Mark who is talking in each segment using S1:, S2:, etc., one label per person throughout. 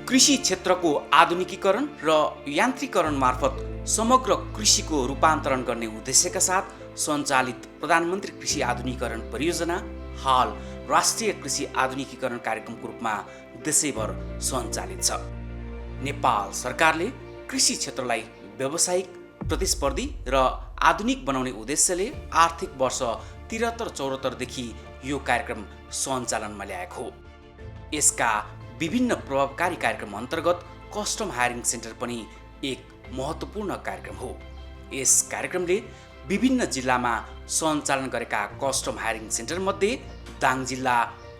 S1: कृषि क्षेत्रको आधुनिकीकरण र यान्त्रिकरण मार्फत समग्र कृषिको रूपान्तरण गर्ने उद्देश्यका साथ सञ्चालित प्रधानमन्त्री कृषि आधुनिकीकरण परियोजना हाल राष्ट्रिय कृषि आधुनिकीकरण कार्यक्रमको रूपमा देशैभर सञ्चालित छ। नेपाल सरकारले कृषि क्षेत्रलाई व्यावसायिक, प्रतिस्पर्धी र आधुनिक बनाउने उद्देश्यले आर्थिक वर्ष 73-74 देखि यो कार्यक्रम सञ्चालनमा ल्याएको हो। यसका विभिन्न प्रभावकारी कार्यक्रम अन्तर्गत कस्टम हायरिङ सेन्टर पनि एक महत्त्वपूर्ण कार्यक्रम हो। यस कार्यक्रमले विभिन्न जिल्लामा सञ्चालन गरेका कस्टम हायरिङ सेन्टर मध्ये दाङ जिल्ला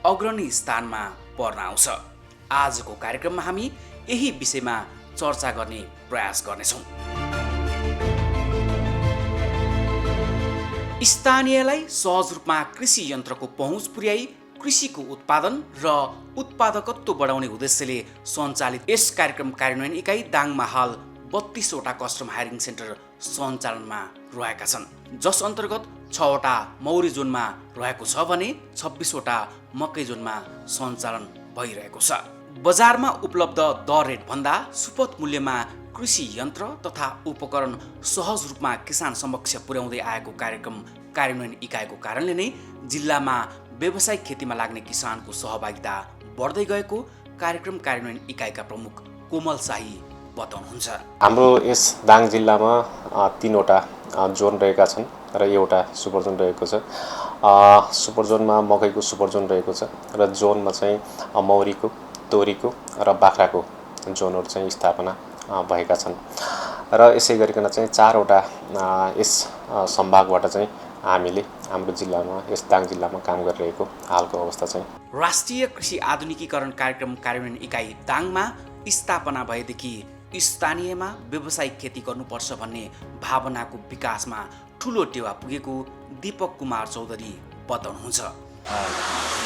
S1: अग्रणी स्थानमा पर्न आउँछ। आजको कार्यक्रममा हामी यही विषयमा चर्चा गर्ने प्रयास गर्नेछौँ। स्थानीयलाई सहज रूपमा कृषि यन्त्रको पहुँच पुर्याई कृषिको उत्पादन र उत्पादकत्व बढाउने उद्देश्यले सञ्चालित यस कार्यक्रम कार्यान्वयन इकाइ दाङमा हाल 32 वटा कस्टम हायरिङ सेन्टर सञ्चालनमा रहेका छन्, जस अन्तर्गत 6 वटा मौरी जोनमा रहेको छ भने 26 वटा मकै जोनमा सञ्चालन भइरहेको छ। बजारमा उपलब्ध दर रेट भन्दा सुपथ मूल्यमा कृषि यन्त्र तथा उपकरण सहज रूपमा किसान समक्ष पुर्याउँदै आएको कार्यक्रम कार्यान्वयन इकाइको कारणले नै जिल्लामा व्यावसायिक खेतीमा लाग्ने किसानको सहभागिता बढ्दै गएको कार्यक्रम कार्यान्वयन इकाइका प्रमुख कोमल शाही बताउनुहुन्छ।
S2: हाम्रो यस दाङ जिल्लामा 3 वटा जोन रहेका छन् र एउटा सुपर जोन रहेको छ। सुपर जोनमा मकैको सुपर जोन रहेको छ र जोनमा चाहिँ मौरीको, तोरीको र बाख्राको जोनहरू चाहिँ स्थापना भएका छन् र यसै गरिकन चाहिँ 4 वटा यस सम्भागबाट चाहिँ हामीले हाम्रो जिल्लामा यस दाङ जिल्लामा काम गरिरहेको हालको अवस्था चाहिँ।
S1: राष्ट्रिय कृषि आधुनिकीकरण कार्यक्रम कार्यान्वयन इकाइ दाङमा स्थापना भएदेखि स्थानीयमा व्यावसायिक खेती गर्नुपर्छ भन्ने भावनाको विकासमा ठुलो टेवा पुगेको दीपक कुमार चौधरी बताउनुहुन्छ।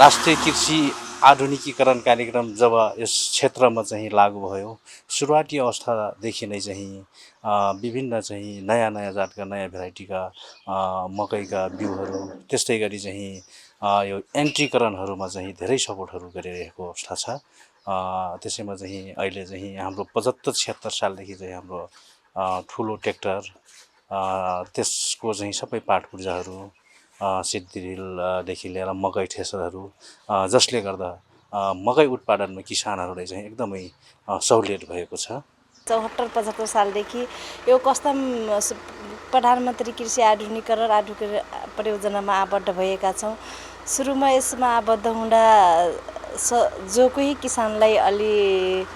S3: राष्ट्रिय कृषि आधुनिकीकरण कार्यक्रम जब यस क्षेत्रमा चाहिँ लागू भयो, सुरुवाती अवस्थादेखि नै चाहिँ विभिन्न चाहिँ नयाँ जातका नयाँ भेराइटीका मकैका बिउहरू, त्यस्तै गरी चाहिँ यो यान्त्रिकरणहरूमा चाहिँ धेरै सपोर्टहरू गरिरहेको अवस्था छ। त्यसैमा चाहिँ अहिले चाहिँ हाम्रो 75-76 सालदेखि चाहिँ हाम्रो ठुलो ट्र्याक्टर, त्यसको चाहिँ सबै पार्ट पुर्जाहरू, सिड ड्रिलदेखि लिएर मकै थ्रेसरहरू, जसले गर्दा मकै उत्पादनमा किसानहरूलाई चाहिँ एकदमै सहुलियत भएको छ।
S4: 74-75 सालदेखि यो कस्टम प्रधानमन्त्री कृषि आधुनिकीकरण परियोजनामा आबद्ध भएका छौँ। सुरुमा यसमा आबद्ध हुँदा जो कोही किसानलाई अलि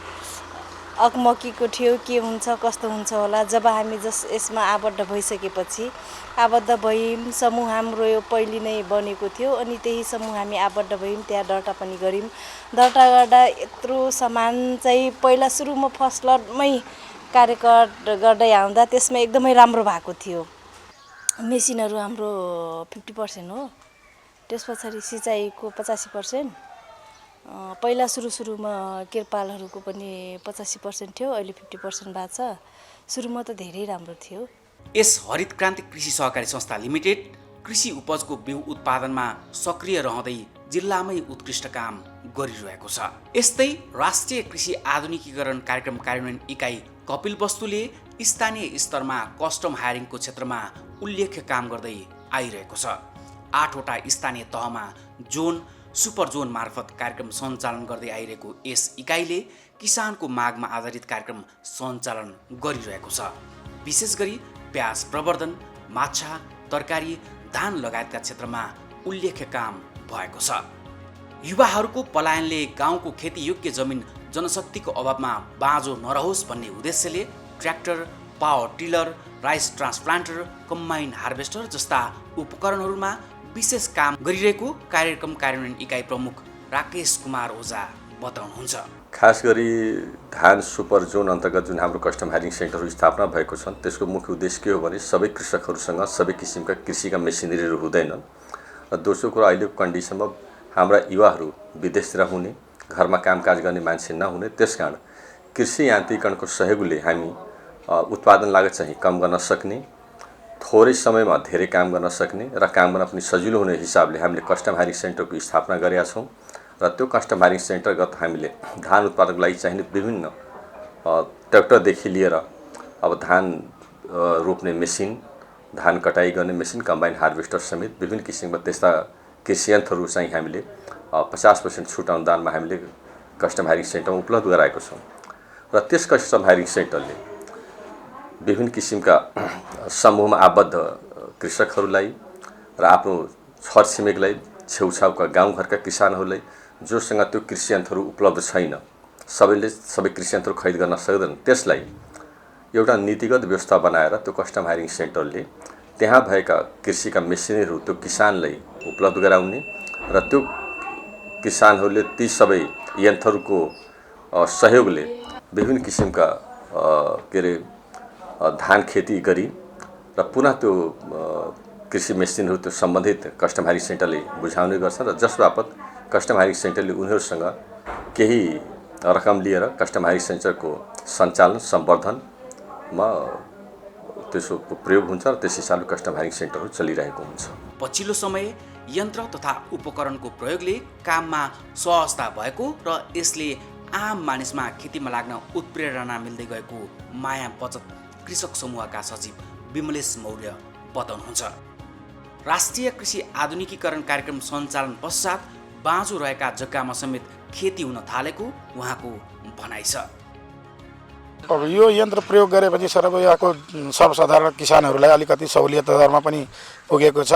S4: अकमकीको थियो, के हुन्छ कस्तो हुन्छ होला। जब हामी यसमा आबद्ध भइसकेपछि आबद्ध भयौँ, समूह हाम्रो यो पहिले नै बनेको थियो अनि त्यही समूह हामी आबद्ध भयौँ, त्यहाँ दर्ता पनि गऱ्यौँ। दर्ता गर्दा यत्रो सामान चाहिँ पहिला सुरुमा फर्स्ट लटमै कार्यकाल गर्दै आउँदा त्यसमा एकदमै राम्रो भएको थियो। मेसिनहरू हाम्रो 50% हो, त्यस पछाडि सिँचाइको 85%, पहिला सुरुमा किरपालहरूको पनि 85% थियो, अहिले 50% भएको छ। सुरुमा त धेरै राम्रो थियो।
S1: यस हरित क्रान्ति कृषि सहकारी संस्था लिमिटेड कृषि उपजको बिउ उत्पादनमा सक्रिय रहँदै जिल्लामै उत्कृष्ट काम गरिरहेको छ। यस्तै राष्ट्रिय कृषि आधुनिकीकरण कार्यक्रम कार्यान्वयन इकाइ कपिल वस्तुले स्थानीय स्तरमा कस्टम हायरिङको क्षेत्रमा उल्लेख्य काम गर्दै आइरहेको छ। 8 वटा स्थानीय तहमा जोन, सुपर जोन मार्फत कार्यक्रम सञ्चालन गर्दै आइरहेको यस इकाइले किसानको मागमा आधारित कार्यक्रम सञ्चालन गरिरहेको छ। विशेष गरी प्याज प्रवर्धन, माछा, तरकारी, धान लगायतका क्षेत्रमा उल्लेख्य काम भएको छ। युवाहरूको पलायनले गाउँको खेतीयोग्य जमिन जनशक्तिको अभावमा बाँझो नरहोस् भन्ने उद्देश्यले tractor, power tiller, rice transplanter, combine harvester जस्ता उपकरणहरूमा विशेष काम गरिरहेको कार्यक्रम कार्यान्वयन इकाइ प्रमुख राकेश कुमार ओझा बताउनुहुन्छ।
S5: खास गरी धान सुपर जोन अन्तर्गत जुन हाम्रो कस्टम हायरिङ सेन्टरहरू स्थापना भएको छन्, त्यसको मुख्य उद्देश्य के हो भने सबै कृषकहरूसँग सबै किसिमका कृषिका मेसिनरीहरू हुँदैनन् र दोस्रो कुरा अहिलेको कन्डिसनमा हाम्रा युवाहरू विदेशतिर हुने, घरमा कामकाज गर्ने मान्छे नहुने, त्यसकारण कृषि यान्त्रिकरणको सहयोगले हामी उत्पादन लागत चाहिँ कम गर्न सक्ने, थोरै समयमा धेरै काम गर्न सक्ने र काम गर्न पनि सजिलो हुने हिसाबले हामीले कस्टम हायरिङ सेन्टरको स्थापना गरेका छौँ र त्यो कस्टम हायरिङ सेन्टरगत हामीले धान उत्पादनको लागि चाहिने विभिन्न ट्र्याक्टरदेखि लिएर अब धान रोप्ने मेसिन, धान कटाई गर्ने मेसिन, कम्बाइन हार्भेस्टर समेत विभिन्न किसिमका त्यस्ता कृषि यन्त्रहरू चाहिँ हामीले 50% छुट अनुदानमा हामीले कस्टम हायरिङ सेन्टरमा उपलब्ध गराएको छौँ। र त्यस कस्टम हायरिङ सेन्टरले विभिन्न किसिमका समूहमा आबद्ध कृषकहरूलाई र आफ्नो छरछिमेकलाई, छेउछाउका गाउँघरका किसानहरूलाई जोसँग त्यो कृषि यन्त्रहरू उपलब्ध छैन, सबै कृषि यन्त्रहरू खरिद गर्न सक्दैन, त्यसलाई एउटा नीतिगत व्यवस्था बनाएर त्यो कस्टम हायरिङ सेन्टरले त्यहाँ भएका कृषिका मेसिनहरू त्यो किसानलाई उपलब्ध गराउने र त्यो किसानहरूले ती सबै यन्त्रहरूको सहयोगले विभिन्न किसिमका धान खेती गरी र पुनः त्यो कृषि मेसिनहरू त्यो सम्बन्धित कस्टम हायरिङ सेन्टरले बुझाउने गर्छ र जस बापत कस्टम हायरिङ सेन्टरले उनीहरूसँग केही रकम लिएर कस्टम हायरिङ सेन्टरको सञ्चालन सम्वर्धनमा त्यसको प्रयोग हुन्छ र त्यस हिसाबले कस्टम हायरिङ सेन्टरहरू चलिरहेको हुन्छ।
S1: पछिल्लो समय यन्त्र तथा उपकरणको प्रयोगले काममा सहजता भएको र यसले आम मानिसमा खेतीमा लाग्न उत्प्रेरणा मिल्दै गएको माया बचत कृषक समूहका सचिव विमलेश मौर्य बताउनुहुन्छ। राष्ट्रिय कृषि आधुनिकीकरण कार्यक्रम सञ्चालन पश्चात बाँझो रहेका जग्गामा समेत खेती हुन थालेको उहाँको भनाइ छ।
S6: अब यो यन्त्र प्रयोग गरेपछि यहाँको सर्वसाधारण किसानहरूलाई अलिकति सहुलियत दरमा पनि पुगेको छ,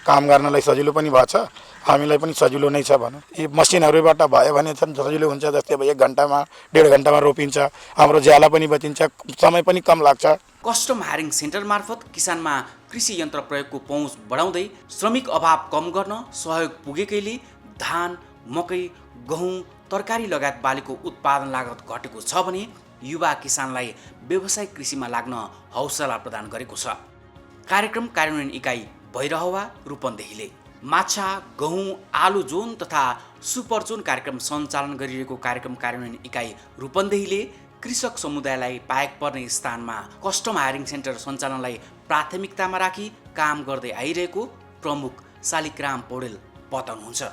S6: काम गर्नलाई सजिलो पनि भएको छ, हामीलाई पनि सजिलो नै छ भनौँ। यी मसिनहरूबाट भयो भने सजिलो हुन्छ, जस्तै अब 1 घन्टामा 1.5 घन्टामा रोपिन्छ, हाम्रो ज्याला पनि बचिन्छ, समय पनि कम लाग्छ।
S1: कस्टम हायरिङ सेन्टर मार्फत किसानमा कृषि यन्त्र प्रयोगको पहुँच बढाउँदै श्रमिक अभाव कम गर्न सहयोग पुगेकैले धान, मकै, गहुँ, तरकारी लगायत बालीको उत्पादन लागत घटेको छ भने युवा किसानलाई व्यावसायिक कृषिमा लाग्न हौसला प्रदान गरेको छ। कार्यक्रम कार्यान्वयन इकाइ भैरहवा रूपन्देहीले माछा, गहुँ, आलु जोन तथा सुपर जोन कार्यक्रम सञ्चालन गरिरहेको कार्यक्रम कार्यान्वयन इकाइ रूपन्देहीले कृषक समुदायलाई पाएक पर्ने स्थानमा कस्टम हायरिङ सेन्टर सञ्चालनलाई प्राथमिकतामा राखी काम गर्दै आइरहेको प्रमुख शालिग्राम पौडेल बताउनुहुन्छ।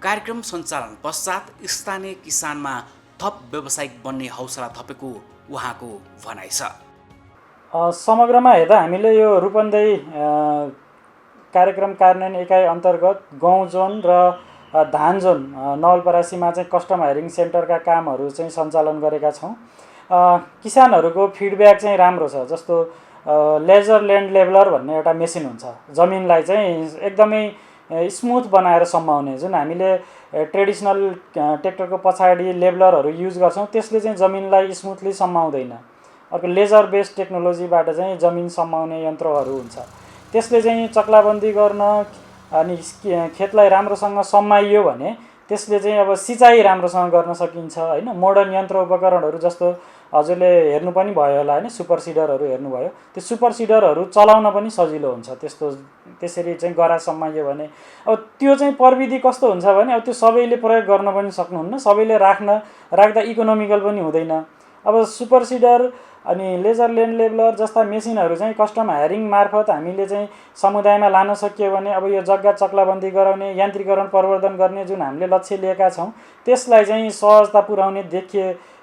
S1: कार्यक्रम सञ्चालन पश्चात स्थानीय किसानमा थप व्यावसायिक बन्ने हौसला थपेको उहाँको भनाइ छ।
S7: समग्रमा हेर्दा हामीले यो रूपन्देही कार्यक्रम कार्यान्वयन इकाइ अन्तर्गत गहुँ जोन र धान जोन नवलपरासीमा चाहिँ कस्टम हायरिङ सेन्टरका कामहरू चाहिँ सञ्चालन गरेका छौँ। किसानहरूको फिडब्याक चाहिँ राम्रो छ। जस्तो लेजर ल्यान्ड लेभलर भन्ने एउटा मेसिन हुन्छ, जमिनलाई चाहिँ एकदमै स्मुथ बनाएर सम्माउने, जुन हामीले ट्रेडिसनल ट्र्याक्टरको पछाडि लेभलरहरू युज गर्छौँ त्यसले चाहिँ जमिनलाई स्मुथली सम्माउँदैन। अर्को लेजर बेस्ड टेक्नोलोजीबाट चाहिँ जमिन सम्माउने यन्त्रहरू हुन्छ, त्यसले चाहिँ चक्लाबन्दी गर्न अनि खेतलाई राम्रोसँग सम्माइयो भने त्यसले चाहिँ अब सिँचाइ राम्रोसँग गर्न सकिन्छ हैन। मोडर्न यन्त्र उपकरणहरू जस्तो हजुरले हेर्नु पनि भयो होला हैन, सुपर सिडरहरू हेर्नुभयो, त्यो सुपर सिडरहरू चलाउन पनि सजिलो हुन्छ। त्यसरी चाहिँ गरा सम्माइयो भने अब त्यो चाहिँ प्रविधि कस्तो हुन्छ भने अब त्यो सबैले प्रयोग गर्न पनि सक्नुहुन्न, सबैले राख्दा इकोनोमिकल पनि हुँदैन। अब सुपर सिडर अनि लेजर ल्यान्ड लेभलर जस्ता मेसिनहरू चाहिँ कस्टम हायरिङ मार्फत हामीले चाहिँ समुदायमा लान सकियो भने अब यो जग्गा चक्लाबन्दी गराउने, यान्त्रिकरण प्रवर्धन गर्ने जुन हामीले लक्ष्य लिएका छौँ त्यसलाई चाहिँ सहजता पुर्याउने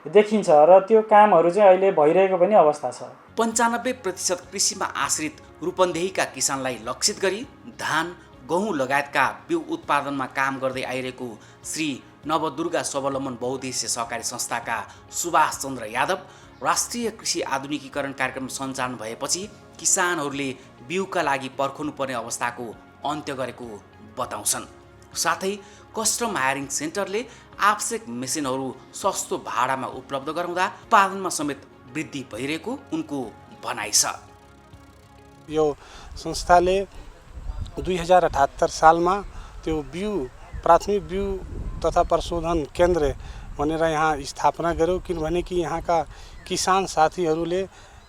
S7: देखिन्छ र त्यो कामहरू चाहिँ अहिले भइरहेको पनि अवस्था छ।
S1: 95% कृषिमा आश्रित रूपन्देहीका किसानलाई लक्षित गरी धान, गहुँ लगायतका बिउ उत्पादनमा काम गर्दै आइरहेको श्री नवदुर्गा स्वावलम्बन बहुद्देश्य सहकारी संस्थाका सुभाष चन्द्र यादव राष्ट्रिय कृषि आधुनिकीकरण कार्यक्रम सञ्चालन भएपछि किसानहरूले बिउका लागि पर्खनुपर्ने अवस्थाको अन्त्य गरेको बताउँछन्। साथै कस्टम हायरिङ सेन्टरले आवश्यक मेसिनहरू सस्तो भाडामा उपलब्ध गराउँदा उत्पादनमा समेत वृद्धि भइरहेको उनको भनाइ छ।
S8: यो संस्थाले 2078 सालमा त्यो प्राथमिक बिउ तथा प्रशोधन केन्द्र भनेर यहाँ स्थापना गर्यो, किनभने कि यहाँका किसान साथीहरूले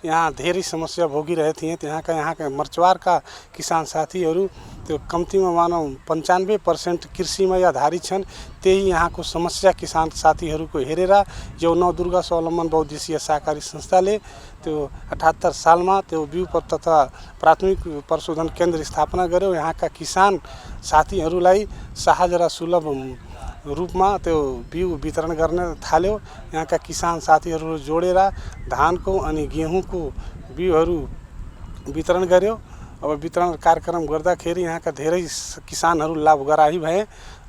S8: यहाँ धेरै समस्या भोगिरहे थिए। यहाँका मर्चवारका किसान साथीहरू त्यो कम्तीमा मानौँ 95% कृषिमै आधारित छन्। त्यही यहाँको समस्या किसान साथीहरूको हेरेर यो नवदुर्गा स्वावलम्बन बहुद्देश्यीय सहकारी संस्थाले त्यो 78 सालमा त्यो बिउ तथा प्राथमिक प्रशोधन केन्द्र स्थापना गर्यो। यहाँका किसान साथीहरूलाई सहज र सुलभ रूपमा त्यो बिउ वितरण गर्न थाल्यो। यहाँका किसान साथीहरू जोडेर धानको अनि गेहुँको बिउहरू वितरण गर्यो। अब वितरण कार्यक्रम गर्दाखेरि यहाँका धेरै किसानहरू लाभग्राही भए।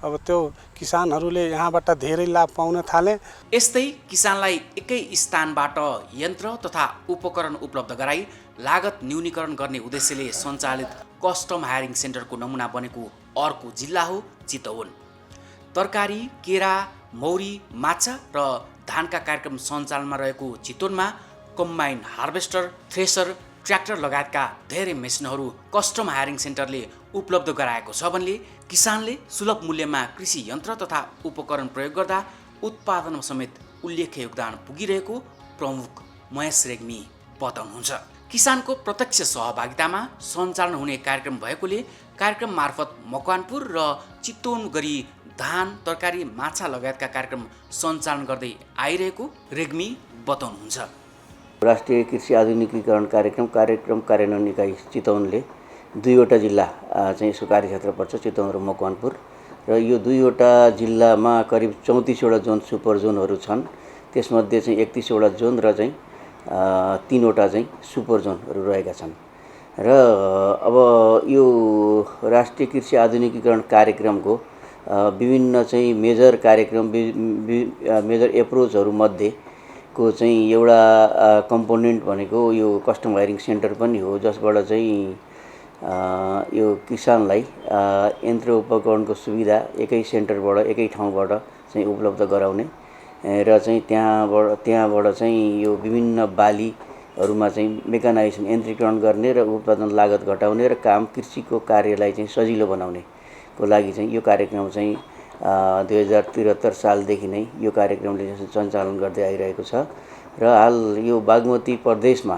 S8: अब त्यो किसानहरूले यहाँबाट धेरै लाभ पाउन थाले।
S1: यस्तै किसानलाई एकै स्थानबाट यन्त्र तथा उपकरण उपलब्ध गराई लागत न्यूनीकरण गर्ने उद्देश्यले सञ्चालित कस्टम हायरिङ सेन्टरको नमुना बनेको अर्को जिल्ला हो चितवन। तरकारी, केरा, मौरी, माछा र धानका कार्यक्रम सञ्चालनमा रहेको चितवनमा कम्बाइन हार्भेस्टर, थ्रेसर, ट्र्याक्टर लगायतका धेरै मेसिनहरू कस्टम हायरिङ सेन्टरले उपलब्ध गराएको छ भने किसानले सुलभ मूल्यमा कृषि यन्त्र तथा उपकरण प्रयोग गर्दा उत्पादनमा समेत उल्लेख्य योगदान पुगिरहेको प्रमुख महेश रेग्मी बताउनुहुन्छ। किसानको प्रत्यक्ष सहभागितामा सञ्चालन हुने कार्यक्रम भएकोले कार्यक्रम मार्फत मकवानपुर र चितवन गरी धान, तरकारी, माछा लगायतका कार्यक्रम सञ्चालन गर्दै आइरहेको रेग्मी बताउनुहुन्छ।
S9: राष्ट्रिय कृषि आधुनिकीकरण कार्यक्रम कार्यान्वयन इकाइ चितवनले 2वटा जिल्ला चाहिँ यसको कार्यक्षेत्र पर्छ, चितवन र मकवानपुर। र यो 2वटा जिल्लामा करिब 34वटा जोन सुपर जोनहरू छन्। त्यसमध्ये चाहिँ 31वटा जोन र चाहिँ 3वटा चाहिँ सुपर जोनहरू रहेका छन्। र अब यो राष्ट्रिय कृषि आधुनिकीकरण कार्यक्रमको विभिन्न चाहिँ मेजर कार्यक्रम मेजर एप्रोचहरू मध्ये को चाहिँ एउटा कम्पोनेन्ट भनेको यो कस्टम हायरिङ सेन्टर पनि हो, जसबाट चाहिँ यो किसानलाई यन्त्र उपकरणको सुविधा एकै सेन्टरबाट एकै ठाउँबाट चाहिँ उपलब्ध गराउने र चाहिँ त्यहाँबाट चाहिँ यो विभिन्न बालीहरूमा चाहिँ मेकानाइजेसन यन्त्रीकरण गर्ने र उत्पादन लागत घटाउने र कृषिको कार्यलाई चाहिँ सजिलो बनाउनेको लागि चाहिँ यो कार्यक्रम चाहिँ 2073 सालदेखि नै यो कार्यक्रमले सञ्चालन गर्दै आइरहेको छ। र हाल यो बागमती प्रदेशमा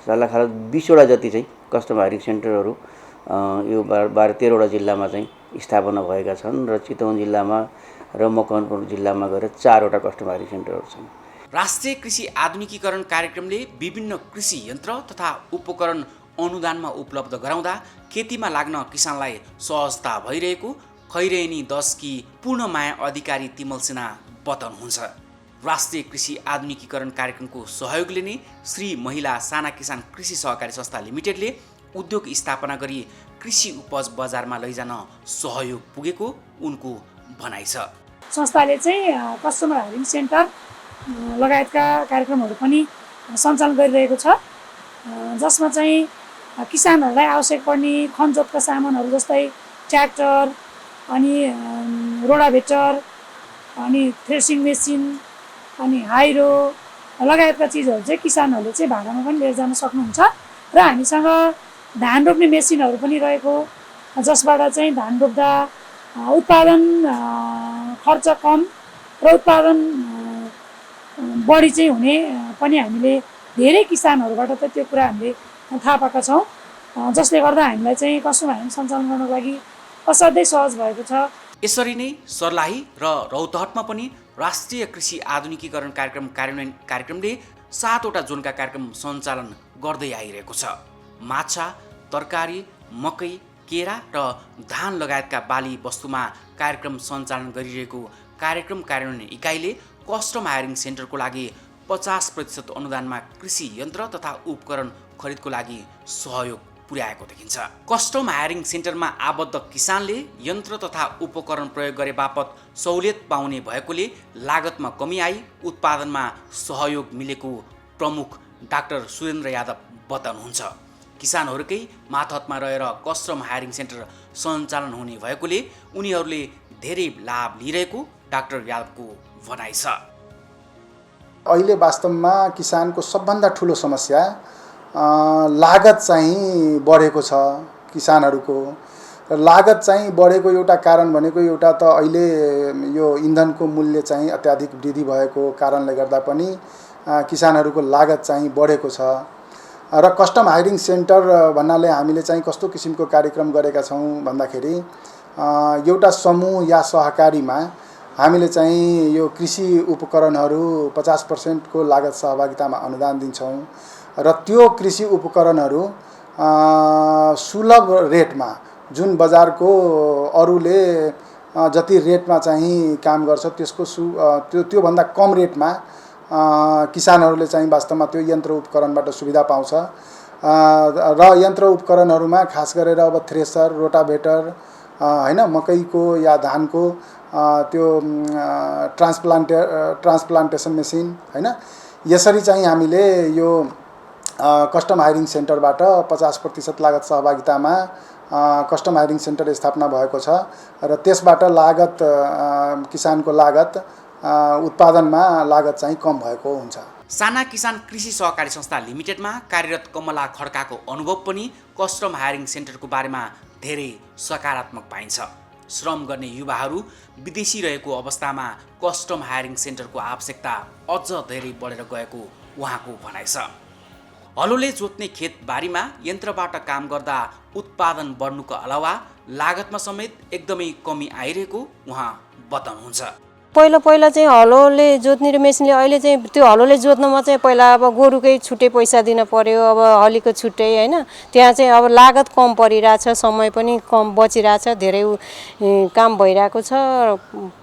S9: सल्लाहखाला 20वटा जति चाहिँ कस्टम हायरिङ सेन्टरहरू यो 12-13वटा जिल्लामा चाहिँ स्थापना भएका छन् र चितवन जिल्लामा र मकवानपुर जिल्लामा गएर 4वटा कस्टम हायरिङ सेन्टरहरू छन्।
S1: राष्ट्रिय कृषि आधुनिकीकरण कार्यक्रमले विभिन्न कृषि यन्त्र तथा उपकरण अनुदानमा उपलब्ध गराउँदा खेतीमा लाग्न किसानलाई सहजता भइरहेको खैरेनी 10 की पूर्णमाया अधिकारी तिमल सिन्हा बताउनुहुन्छ। राष्ट्रिय कृषि आधुनिकीकरण कार्यक्रमको सहयोगले नै श्री महिला साना किसान कृषि सहकारी संस्था लिमिटेडले उद्योग स्थापना गरी कृषि उपज बजारमा लैजान सहयोग पुगेको उनको भनाइ छ।
S10: संस्थाले चाहिँ कस्टमर हायरिङ सेन्टर लगायतका कार्यक्रमहरू पनि सञ्चालन गरिरहेको छ, जसमा चाहिँ किसानहरूलाई आवश्यक पर्ने खनजोतका सामानहरू जस्तै ट्र्याक्टर अनि रोडाभेटर अनि थ्रेसिङ मेसिन अनि हाइरो लगायतका चिजहरू चाहिँ किसानहरूले चाहिँ भाडामा पनि लिएर जान सक्नुहुन्छ। र हामीसँग धान रोप्ने मेसिनहरू पनि रहेको, जसबाट चाहिँ धान रोप्दा उत्पादन खर्च कम र उत्पादन बढी चाहिँ हुने पनि हामीले धेरै किसानहरूबाट त त्यो कुरा हामीले थाहा पाएका छौँ, जसले गर्दा हामीलाई चाहिँ कस्टम हायरिङ सञ्चालन गर्नको लागि असाध्यै सहज भएको छ।
S1: यसरी नै सर्लाही र रौतहटमा पनि राष्ट्रिय कृषि आधुनिकीकरण कार्यक्रमले 7वटा जोनका कार्यक्रम सञ्चालन गर्दै आइरहेको छ। माछा, तरकारी, मकै, केरा र धान लगायतका बाली वस्तुमा कार्यक्रम सञ्चालन गरिरहेको कार्यक्रम कार्यान्वयन इकाइले कस्टम हायरिङ सेन्टरको लागि 50% अनुदानमा कृषि यन्त्र तथा उपकरण खरिदको लागि सहयोग पुर्याएको देखिन्छ। कस्टम हायरिङ सेन्टरमा आबद्ध किसानले यन्त्र तथा उपकरण प्रयोग गरे बापत सहुलियत पाउने भएकोले लागतमा कमी आई उत्पादनमा सहयोग मिलेको प्रमुख डाक्टर सुरेन्द्र यादव बताउनुहुन्छ। किसानहरूकै मातहतमा रहेर कस्टम हायरिङ सेन्टर सञ्चालन हुने भएकोले उनीहरूले धेरै लाभ लिइरहेको डाक्टर यादवको भनाइ छ।
S11: अहिले वास्तवमा किसानको सबभन्दा ठुलो समस्या लागत चाहिँ बढेको छ। किसानहरूको लागत चाहिँ बढेको एउटा कारण भनेको एउटा त अहिले यो इन्धनको मूल्य चाहिँ अत्याधिक वृद्धि भएको कारणले गर्दा पनि किसानहरूको लागत चाहिँ बढेको छ। र कस्टम हायरिङ सेन्टर भन्नाले हामीले चाहिँ कस्तो किसिमको कार्यक्रम गरेका छौँ भन्दाखेरि एउटा समूह या सहकारीमा हामीले चाहिँ यो कृषि उपकरणहरू 50% को लागत सहभागितामा अनुदान दिन्छौँ र त्यो कृषि उपकरणहरू सुलभ रेटमा जुन बजारको अरूले जति रेटमा चाहिँ काम गर्छ त्यसको त्योभन्दा कम रेटमा किसानहरूले चाहिँ वास्तवमा त्यो यन्त्र उपकरणबाट सुविधा पाउँछ र यन्त्र उपकरणहरूमा खास गरेर अब थ्रेसर, रोटाभेटर हैन, मकैको या धानको त्यो ट्रान्सप्लान्टेसन मेसिन हैन, यसरी चाहिँ हामीले यो कस्टम हायरिङ सेन्टरबाट 50% लागत सहभागितामा कस्टम हायरिङ सेन्टर स्थापना भएको छ र त्यसबाट लागत किसानको लागत उत्पादनमा लागत चाहिँ कम भएको हुन्छ।
S1: साना किसान कृषि सहकारी संस्था लिमिटेडमा कार्यरत कमला खड्काको अनुभव पनि कस्टम हायरिङ सेन्टरको बारेमा धेरै सकारात्मक पाइन्छ। श्रम गर्ने युवाहरू विदेशी रहेको अवस्थामा कस्टम हायरिङ सेन्टरको आवश्यकता अझ धेरै बढेर गएको उहाँको भनाइ छ। हलोले जोत्ने खेतबारीमा यन्त्रबाट काम गर्दा उत्पादन बढ्नुको अलावा लागतमा समेत एकदमै कमी आइरहेको उहाँ बताउनुहुन्छ।
S12: पहिला चाहिँ हलोले जोत्ने र मेसिनले, अहिले चाहिँ त्यो हलोले जोत्नमा चाहिँ पहिला अब गोरुकै छुट्टै पैसा दिन पर्यो, अब हलीको छुट्टै हैन, त्यहाँ चाहिँ अब लागत कम परिरहेछ, समय पनि कम बचिरहेछ, धेरै काम भइरहेको छ,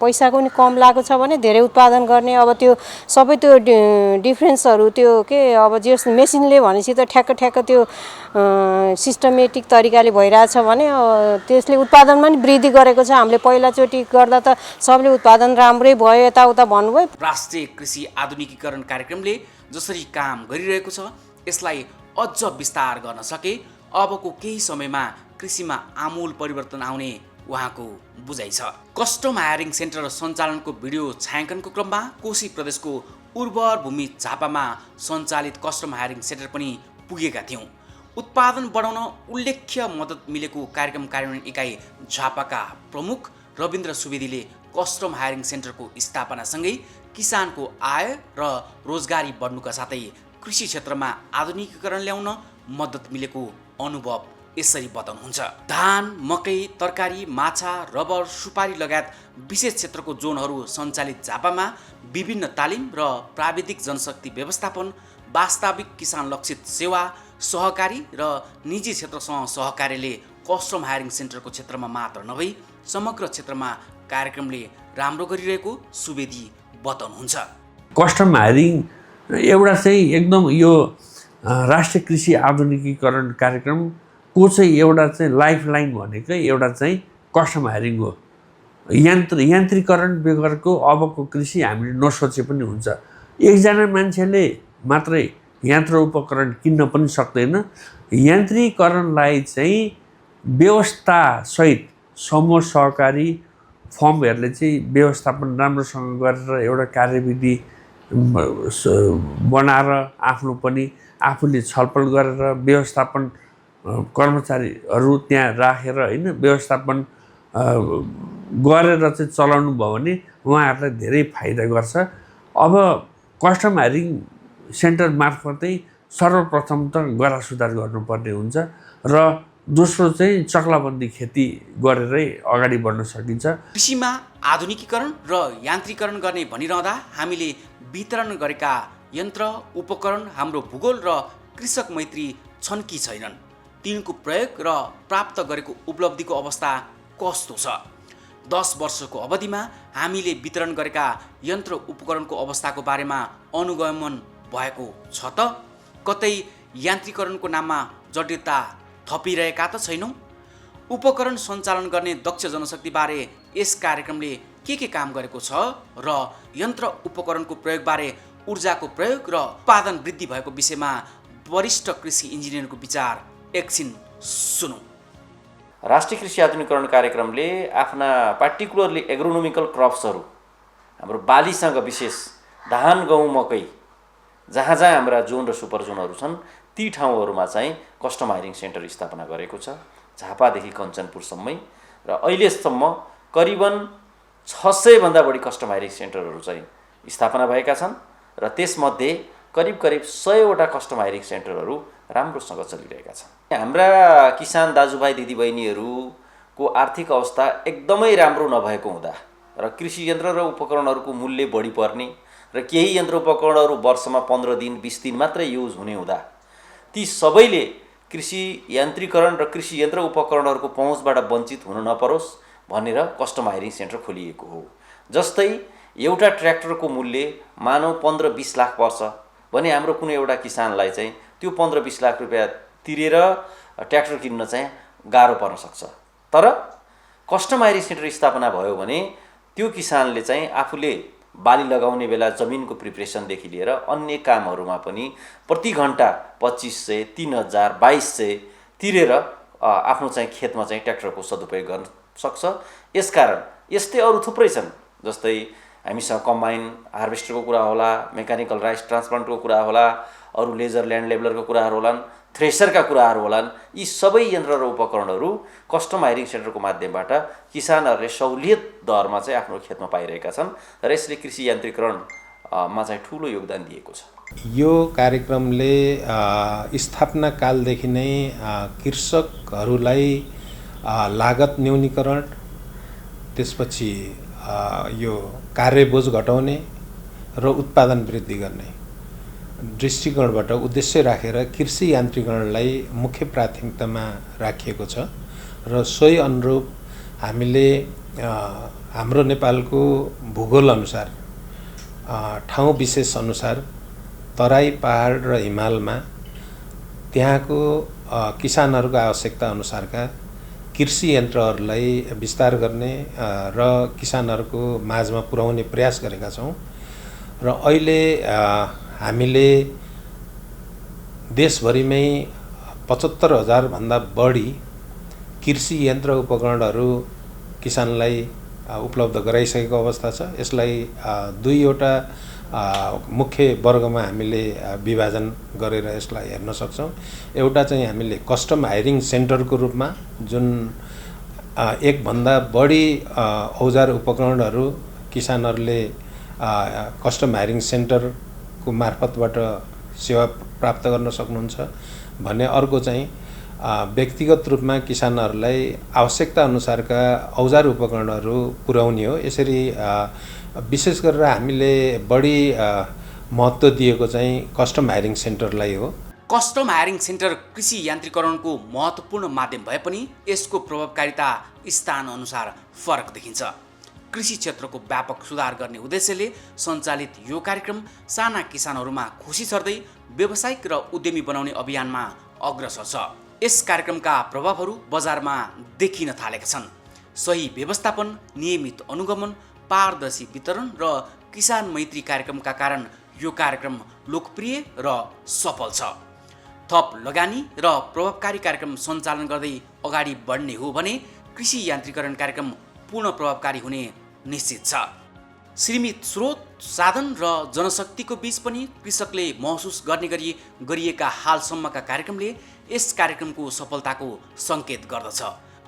S12: पैसा पनि कम लागेको छ भने धेरै उत्पादन गर्ने। अब त्यो सबै त्यो डिफ्रेन्सहरू त्यो के अब जे मेसिनले भनेपछि त ठ्याक्क त्यो सिस्टमेटिक तरिकाले भइरहेछ भने त्यसले उत्पादनमा पनि वृद्धि गरेको छ। हामीले पहिलाचोटि गर्दा त सबले उत्पादन राम्रै भयो यताउता भन्नुभयो।
S1: राष्ट्रिय कृषि आधुनिकीकरण कार्यक्रमले जसरी काम गरिरहेको छ यसलाई अझ विस्तार गर्न सके अबको केही समयमा कृषिमा आमूल परिवर्तन आउने उहाँको बुझाइ छ। कस्टम हायरिङ सेन्टर सञ्चालनको भिडियो छायाङ्कनको क्रममा कोशी प्रदेशको उर्वर भूमि झापामा सञ्चालित कस्टम हायरिङ सेन्टर पनि पुगेका थियौँ। उत्पादन बढाउन उल्लेख्य मद्दत मिलेको कार्यक्रम कार्यान्वयन इकाइ झापाका प्रमुख रविन्द्र सुवेदीले कस्टम हायरिङ सेन्टरको स्थापनासँगै किसानको आय र रोजगारी बढ्नुका साथै कृषि क्षेत्रमा आधुनिकीकरण ल्याउन मद्दत मिलेको अनुभव यसरी बताउनुहुन्छ। धान, मकै, तरकारी, माछा, रबर, सुपारी लगायत विशेष क्षेत्रको जोनहरू सञ्चालित झापामा विभिन्न तालिम र प्राविधिक जनशक्ति व्यवस्थापन, वास्तविक किसान लक्षित सेवा, सहकारी र निजी क्षेत्रसँग सहकार्यले कस्टम हायरिङ सेन्टरको क्षेत्रमा मात्र नभई समग्र क्षेत्रमा कार्यक्रमले राम्रो गरिरहेको सुवेदी बताउनुहुन्छ।
S13: कस्टम हायरिङ एउटा चाहिँ एकदम यो राष्ट्रिय कृषि आधुनिकीकरण कार्यक्रमको चाहिँ एउटा चाहिँ लाइफलाइन भनेकै एउटा चाहिँ कस्टम हायरिङ हो। यान्त्रिकरण बेगरको अबको कृषि हामीले नसोचे पनि हुन्छ। एकजना मान्छेले मात्रै यन्त्र उपकरण किन्न पनि सक्दैन। यान्त्रिकरणलाई चाहिँ व्यवस्थासहित समूह सहकारी फर्महरूले चाहिँ व्यवस्थापन राम्रोसँग गरेर एउटा कार्यविधि बनाएर आफूले छलफल गरेर व्यवस्थापन कर्मचारीहरू त्यहाँ राखेर हैन व्यवस्थापन गरेर चाहिँ चलाउनु भयो भने उहाँहरूलाई धेरै फाइदा गर्छ। अब कस्टम हायरिङ सेन्टर मार्फतै सर्वप्रथम त गरा सुधार गर्नुपर्ने हुन्छ र दोस्रो चाहिँ चक्लाबन्दी खेती गरेरै अगाडि बढ्न सकिन्छ।
S1: कृषिमा आधुनिकीकरण र यान्त्रिकरण गर्ने भनिरहँदा हामीले वितरण गरेका यन्त्र उपकरण हाम्रो भूगोल र कृषक मैत्री छन् कि छैनन्, तिनको प्रयोग र प्राप्त गरेको उपलब्धिको अवस्था कस्तो छ, 10 वर्षको अवधिमा हामीले वितरण गरेका यन्त्र उपकरणको अवस्थाको बारेमा अनुगमन भएको छ त, कतै यान्त्रिकरणको नाममा जटिलता थपिरहेका त छैनौँ। उपकरण सञ्चालन गर्ने दक्ष जनशक्तिबारे यस कार्यक्रमले के काम गरेको छ र यन्त्र उपकरणको प्रयोगबारे ऊर्जाको प्रयोग र उत्पादन वृद्धि भएको विषयमा वरिष्ठ कृषि इन्जिनियरको विचार एकछिन सुनौँ।
S14: राष्ट्रिय कृषि आधुनिकीकरण कार्यक्रमले आफ्ना पार्टिकुलरली एग्रोनोमिकल क्रप्सहरू हाम्रो बालीसँग विशेष धान, गहुँ, मकै जहाँ हाम्रा जोन र सुपर जोनहरू छन् ती ठाउँहरूमा चाहिँ कस्टम हायरिङ सेन्टर स्थापना गरेको छ। झापादेखि कञ्चनपुरसम्मै र अहिलेसम्म करिबन 600 भन्दा बढी कस्टम हायरिङ सेन्टरहरू चाहिँ स्थापना भएका छन् र त्यसमध्ये करिब 100वटा कस्टम हायरिङ सेन्टरहरू राम्रोसँग चलिरहेका छन्। हाम्रा किसान दाजुभाइ दिदीबहिनीहरूको आर्थिक अवस्था एकदमै राम्रो नभएको हुँदा र कृषि यन्त्र र उपकरणहरूको मूल्य बढी पर्ने र केही यन्त्र उपकरणहरू वर्षमा 15 दिन 20 दिन मात्रै युज हुने हुँदा ती सबैले कृषि यान्त्रिकरण र कृषि यन्त्र उपकरणहरूको पहुँचबाट वञ्चित हुन नपरोस् भनेर कस्टम हायरिङ सेन्टर खोलिएको हो। जस्तै एउटा ट्र्याक्टरको मूल्य मानौ 15-20 लाख पर्छ भने हाम्रो कुनै एउटा किसानलाई चाहिँ त्यो 15-20 लाख रुपियाँ तिरेर ट्र्याक्टर किन्न चाहिँ गाह्रो पर्न सक्छ। तर कस्टम हायरिङ सेन्टर स्थापना भयो भने त्यो किसानले चाहिँ आफूले बाली लगाउने बेला जमिनको प्रिपरेसनदेखि लिएर अन्य कामहरूमा पनि प्रति घन्टा 2500, 3000, 2200 तिरेर आफ्नो चाहिँ खेतमा चाहिँ ट्र्याक्टरको सदुपयोग गर्न सक्छ। यसकारण यस्तै अरू थुप्रै छन्, जस्तै हामीसँग कम्बाइन हार्भेस्टरको कुरा होला, मेकानिकल राइस ट्रान्सप्लान्टको कुरा होला, अरू लेजर ल्यान्ड लेभलरको कुराहरू होलान्, थ्रेसरका कुराहरू होलान्। यी सबै यन्त्र र उपकरणहरू कस्टम हायरिङ सेन्टरको माध्यमबाट किसानहरूले सहुलियत दरमा चाहिँ आफ्नो खेतमा पाइरहेका छन् र यसले कृषि यान्त्रिकरणमा चाहिँ ठुलो योगदान दिएको छ।
S15: यो कार्यक्रमले स्थापना कालदेखि नै कृषकहरूलाई लागत न्यूनीकरण, त्यसपछि यो कार्यबोझ घटाउने र उत्पादन वृद्धि गर्ने दृष्टिकोणबाट उद्देश्य राखेर कृषि यान्त्रिकरणलाई मुख्य प्राथमिकतामा राखिएको छ र सोही अनुरूप हामीले हाम्रो नेपालको भूगोल अनुसार ठाउँ विशेष अनुसार तराई, पहाड र हिमालमा त्यहाँको किसानहरूको आवश्यकता अनुसारका कृषि यन्त्रहरूलाई विस्तार गर्ने र किसानहरूको माझमा पुर्याउने प्रयास गरेका छौँ र अहिले हामीले देशभरिमै 75,000 भन्दा बढी कृषि यन्त्र उपकरणहरू किसानलाई उपलब्ध गराइसकेको अवस्था छ। यसलाई दुईवटा मुख्य वर्गमा हामीले विभाजन गरेर यसलाई हेर्न सक्छौँ। एउटा चाहिँ हामीले कस्टम हायरिङ सेन्टरको रूपमा जुन एकभन्दा बढी औजार उपकरणहरू किसानहरूले कस्टम हायरिङ सेन्टरको मार्फतबाट सेवा प्राप्त गर्न सक्नुहुन्छ भने अर्को चाहिँ व्यक्तिगत रूपमा किसानहरूलाई आवश्यकता अनुसारका औजार उपकरणहरू पुर्याउने हो। यसरी विशेष गरेर हामीले बढी महत्त्व दिएको चाहिँ कस्टम हायरिङ सेन्टरलाई हो।
S1: कस्टम हायरिङ सेन्टर कृषि यान्त्रिकरणको महत्त्वपूर्ण माध्यम भए पनि यसको प्रभावकारिता स्थान अनुसार फरक देखिन्छ। कृषि क्षेत्रको व्यापक सुधार गर्ने उद्देश्यले सञ्चालित यो कार्यक्रम साना किसानहरूमा खुसी छर्दै व्यावसायिक र उद्यमी बनाउने अभियानमा अग्रसर छ। यस कार्यक्रमका प्रभावहरू बजारमा देखिन थालेका छन्। सही व्यवस्थापन, नियमित अनुगमन, पारदर्शी वितरण र किसान मैत्री कार्यक्रमका कारण यो कार्यक्रम लोकप्रिय र सफल छ। थप लगानी र प्रभावकारी कार्यक्रम सञ्चालन गर्दै अगाडि बढ्ने हो भने कृषि यान्त्रिकरण कार्यक्रम पूर्ण प्रभावकारी हुने निश्चित छ। सीमित स्रोत, साधन र जनशक्तिको बीच पनि कृषकले महसुस गर्ने गरी गरिएका हालसम्मका कार्यक्रमले यस कार्यक्रमको सफलताको सङ्केत गर्दछ।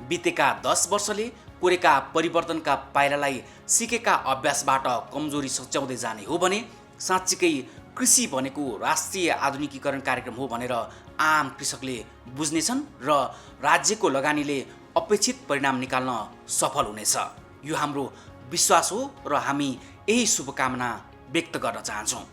S1: बितेका 10 वर्षले कोरेका परिवर्तनका पाइलालाई सिकेका अभ्यासबाट कमजोरी सच्याउँदै जाने हो भने साँच्चीकै कृषि भनेको राष्ट्रिय आधुनिकीकरण कार्यक्रम हो भनेर आम कृषकले बुझ्नेछन् र राज्यको लगानीले अपेक्षित परिणाम निकाल्न सफल हुनेछ। यो हाम्रो विश्वास हो र हामी यही शुभकामना व्यक्त गर्न चाहन्छौँ।